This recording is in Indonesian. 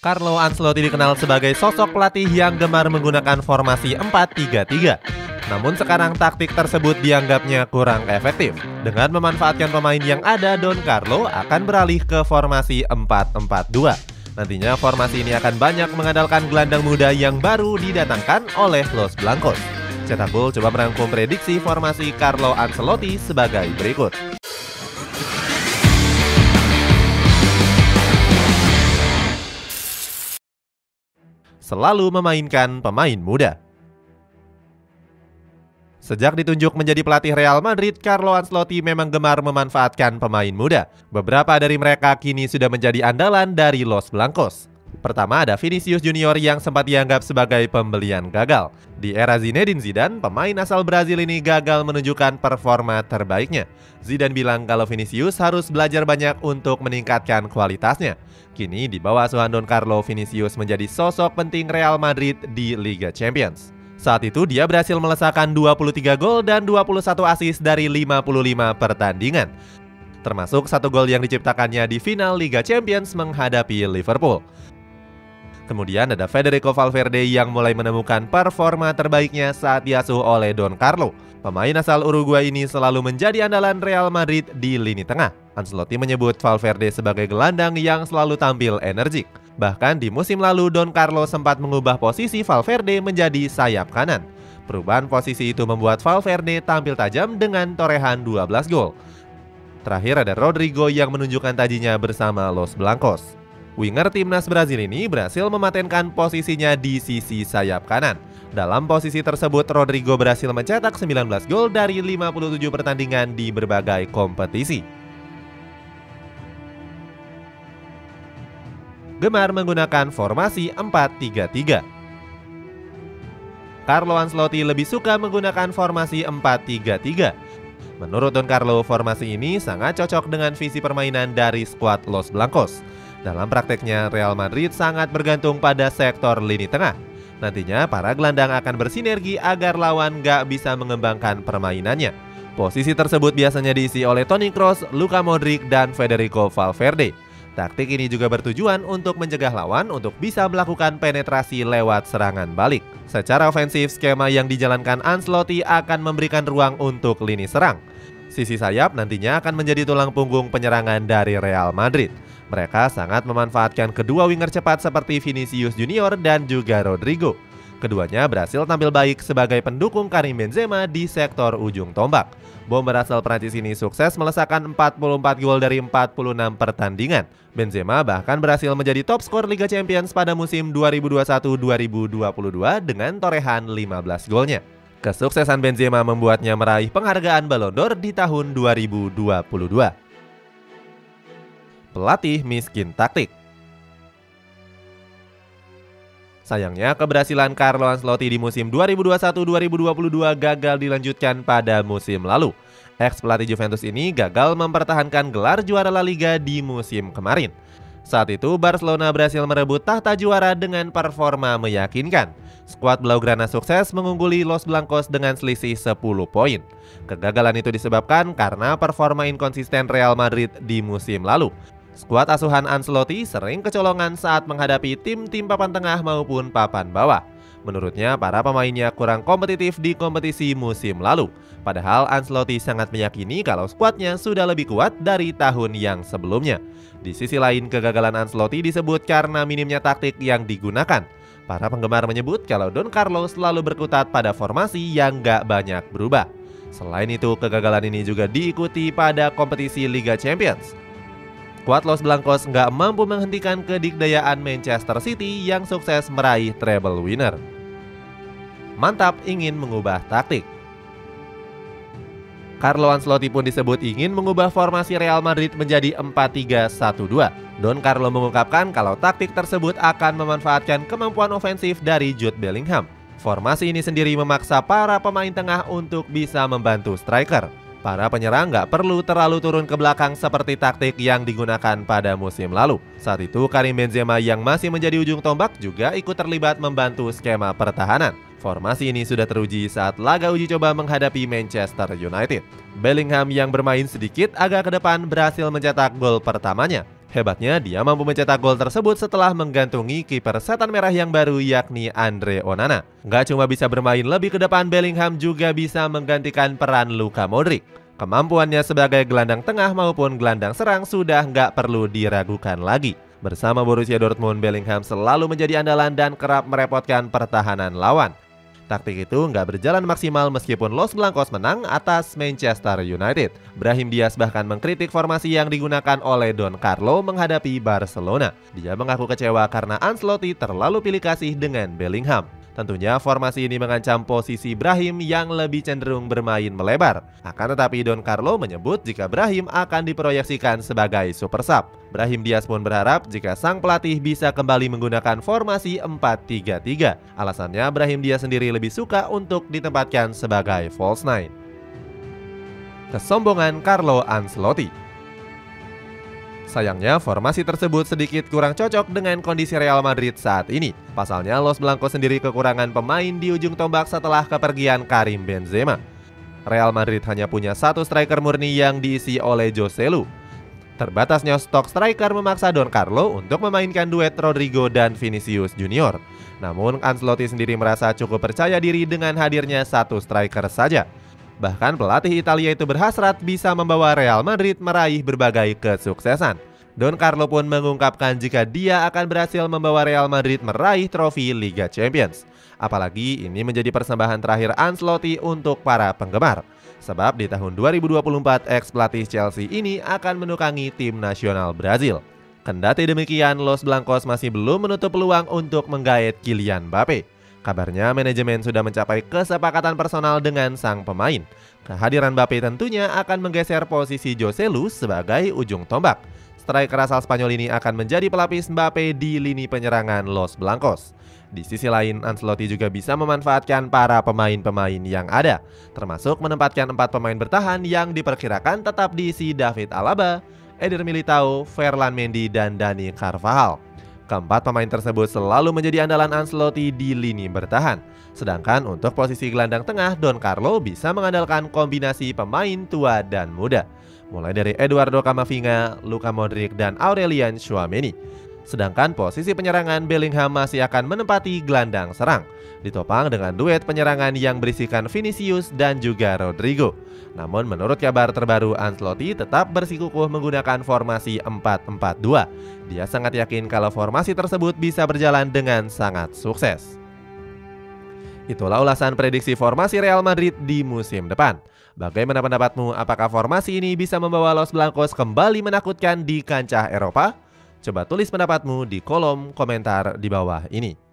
Carlo Ancelotti dikenal sebagai sosok pelatih yang gemar menggunakan formasi 4-3-3. Namun sekarang taktik tersebut dianggapnya kurang efektif. Dengan memanfaatkan pemain yang ada, Don Carlo akan beralih ke formasi 4-4-2. Nantinya formasi ini akan banyak mengandalkan gelandang muda yang baru didatangkan oleh Los Blancos. Cetak Gol coba merangkum prediksi formasi Carlo Ancelotti sebagai berikut. Selalu memainkan pemain muda. Sejak ditunjuk menjadi pelatih Real Madrid, Carlo Ancelotti memang gemar memanfaatkan pemain muda. Beberapa dari mereka kini sudah menjadi andalan dari Los Blancos. Pertama ada Vinicius Junior yang sempat dianggap sebagai pembelian gagal. Di era Zinedine Zidane, pemain asal Brazil ini gagal menunjukkan performa terbaiknya. Zidane bilang kalau Vinicius harus belajar banyak untuk meningkatkan kualitasnya. Kini di bawah asuhan Don Carlo, Vinicius menjadi sosok penting Real Madrid di Liga Champions. Saat itu dia berhasil melesakkan 23 gol dan 21 assist dari 55 pertandingan. Termasuk 1 gol yang diciptakannya di final Liga Champions menghadapi Liverpool. Kemudian ada Federico Valverde yang mulai menemukan performa terbaiknya saat diasuh oleh Don Carlo. Pemain asal Uruguay ini selalu menjadi andalan Real Madrid di lini tengah. Ancelotti menyebut Valverde sebagai gelandang yang selalu tampil energik. Bahkan di musim lalu Don Carlo sempat mengubah posisi Valverde menjadi sayap kanan. Perubahan posisi itu membuat Valverde tampil tajam dengan torehan 12 gol. Terakhir ada Rodrigo yang menunjukkan tajinya bersama Los Blancos. Winger timnas Brazil ini berhasil mematenkan posisinya di sisi sayap kanan. Dalam posisi tersebut, Rodrigo berhasil mencetak 19 gol dari 57 pertandingan di berbagai kompetisi. Gemar menggunakan formasi 4-3-3. Carlo Ancelotti lebih suka menggunakan formasi 4-3-3. Menurut Don Carlo, formasi ini sangat cocok dengan visi permainan dari skuad Los Blancos. Dalam prakteknya, Real Madrid sangat bergantung pada sektor lini tengah. Nantinya, para gelandang akan bersinergi agar lawan gak bisa mengembangkan permainannya. Posisi tersebut biasanya diisi oleh Toni Kroos, Luka Modric, dan Federico Valverde. Taktik ini juga bertujuan untuk mencegah lawan untuk bisa melakukan penetrasi lewat serangan balik. Secara ofensif, skema yang dijalankan Ancelotti akan memberikan ruang untuk lini serang. Sisi sayap nantinya akan menjadi tulang punggung penyerangan dari Real Madrid. Mereka sangat memanfaatkan kedua winger cepat seperti Vinicius Junior dan juga Rodrigo. Keduanya berhasil tampil baik sebagai pendukung Karim Benzema di sektor ujung tombak. Bomber asal Prancis ini sukses melesakkan 44 gol dari 46 pertandingan. Benzema bahkan berhasil menjadi top skor Liga Champions pada musim 2021-2022 dengan torehan 15 golnya. Kesuksesan Benzema membuatnya meraih penghargaan Ballon d'Or di tahun 2022. Pelatih miskin taktik. Sayangnya keberhasilan Carlo Ancelotti di musim 2021-2022 gagal dilanjutkan pada musim lalu. Ex-pelatih Juventus ini gagal mempertahankan gelar juara La Liga di musim kemarin. Saat itu Barcelona berhasil merebut tahta juara dengan performa meyakinkan. Skuad Blaugrana sukses mengungguli Los Blancos dengan selisih 10 poin. Kegagalan itu disebabkan karena performa inkonsisten Real Madrid di musim lalu. Skuad asuhan Ancelotti sering kecolongan saat menghadapi tim-tim papan tengah maupun papan bawah. Menurutnya, para pemainnya kurang kompetitif di kompetisi musim lalu. Padahal Ancelotti sangat meyakini kalau skuadnya sudah lebih kuat dari tahun yang sebelumnya. Di sisi lain, kegagalan Ancelotti disebut karena minimnya taktik yang digunakan. Para penggemar menyebut kalau Don Carlo selalu berkutat pada formasi yang gak banyak berubah. Selain itu, kegagalan ini juga diikuti pada kompetisi Liga Champions. Skuad Los Blancos nggak mampu menghentikan kedikdayaan Manchester City yang sukses meraih treble winner. Mantap ingin mengubah taktik. Carlo Ancelotti pun disebut ingin mengubah formasi Real Madrid menjadi 4-3-1-2. Don Carlo mengungkapkan kalau taktik tersebut akan memanfaatkan kemampuan ofensif dari Jude Bellingham. Formasi ini sendiri memaksa para pemain tengah untuk bisa membantu striker. Para penyerang nggak perlu terlalu turun ke belakang seperti taktik yang digunakan pada musim lalu. Saat itu Karim Benzema yang masih menjadi ujung tombak juga ikut terlibat membantu skema pertahanan. Formasi ini sudah teruji saat laga uji coba menghadapi Manchester United. Bellingham yang bermain sedikit agak ke depan berhasil mencetak gol pertamanya. Hebatnya, dia mampu mencetak gol tersebut setelah menggantungi kiper setan merah yang baru yakni Andre Onana. Nggak cuma bisa bermain lebih ke depan, Bellingham juga bisa menggantikan peran Luka Modric. Kemampuannya sebagai gelandang tengah maupun gelandang serang sudah nggak perlu diragukan lagi. Bersama Borussia Dortmund, Bellingham selalu menjadi andalan dan kerap merepotkan pertahanan lawan. Taktik itu nggak berjalan maksimal meskipun Los Blancos menang atas Manchester United. Brahim Diaz bahkan mengkritik formasi yang digunakan oleh Don Carlo menghadapi Barcelona. Dia mengaku kecewa karena Ancelotti terlalu pilih kasih dengan Bellingham. Tentunya formasi ini mengancam posisi Brahim yang lebih cenderung bermain melebar. Akan tetapi Don Carlo menyebut jika Brahim akan diproyeksikan sebagai super sub. Brahim Diaz pun berharap jika sang pelatih bisa kembali menggunakan formasi 4-3-3. Alasannya Brahim Diaz sendiri lebih suka untuk ditempatkan sebagai false nine. Kesombongan Carlo Ancelotti. Sayangnya, formasi tersebut sedikit kurang cocok dengan kondisi Real Madrid saat ini. Pasalnya, Los Blancos sendiri kekurangan pemain di ujung tombak setelah kepergian Karim Benzema. Real Madrid hanya punya satu striker murni yang diisi oleh Joselu. Terbatasnya stok striker memaksa Don Carlo untuk memainkan duet Rodrigo dan Vinicius Junior. Namun, Ancelotti sendiri merasa cukup percaya diri dengan hadirnya satu striker saja. Bahkan pelatih Italia itu berhasrat bisa membawa Real Madrid meraih berbagai kesuksesan. Don Carlo pun mengungkapkan jika dia akan berhasil membawa Real Madrid meraih trofi Liga Champions. Apalagi ini menjadi persembahan terakhir Ancelotti untuk para penggemar. Sebab di tahun 2024 ex-pelatih Chelsea ini akan menukangi tim nasional Brazil. Kendati demikian, Los Blancos masih belum menutup peluang untuk menggait Kylian Mbappe. Kabarnya manajemen sudah mencapai kesepakatan personal dengan sang pemain. Kehadiran Mbappe tentunya akan menggeser posisi Joselu sebagai ujung tombak. Striker asal Spanyol ini akan menjadi pelapis Mbappe di lini penyerangan Los Blancos. Di sisi lain, Ancelotti juga bisa memanfaatkan para pemain-pemain yang ada, termasuk menempatkan 4 pemain bertahan yang diperkirakan tetap diisi David Alaba, Eder Militao, Ferland Mendy, dan Dani Carvajal. Keempat pemain tersebut selalu menjadi andalan Ancelotti di lini bertahan. Sedangkan untuk posisi gelandang tengah, Don Carlo bisa mengandalkan kombinasi pemain tua dan muda, mulai dari Eduardo Camavinga, Luka Modric, dan Aurelien Tchouaméni. Sedangkan posisi penyerangan Bellingham masih akan menempati gelandang serang, ditopang dengan duet penyerangan yang berisikan Vinicius dan juga Rodrigo. Namun menurut kabar terbaru, Ancelotti tetap bersikukuh menggunakan formasi 4-4-2. Dia sangat yakin kalau formasi tersebut bisa berjalan dengan sangat sukses. Itulah ulasan prediksi formasi Real Madrid di musim depan. Bagaimana pendapatmu? Apakah formasi ini bisa membawa Los Blancos kembali menakutkan di kancah Eropa? Coba tulis pendapatmu di kolom komentar di bawah ini.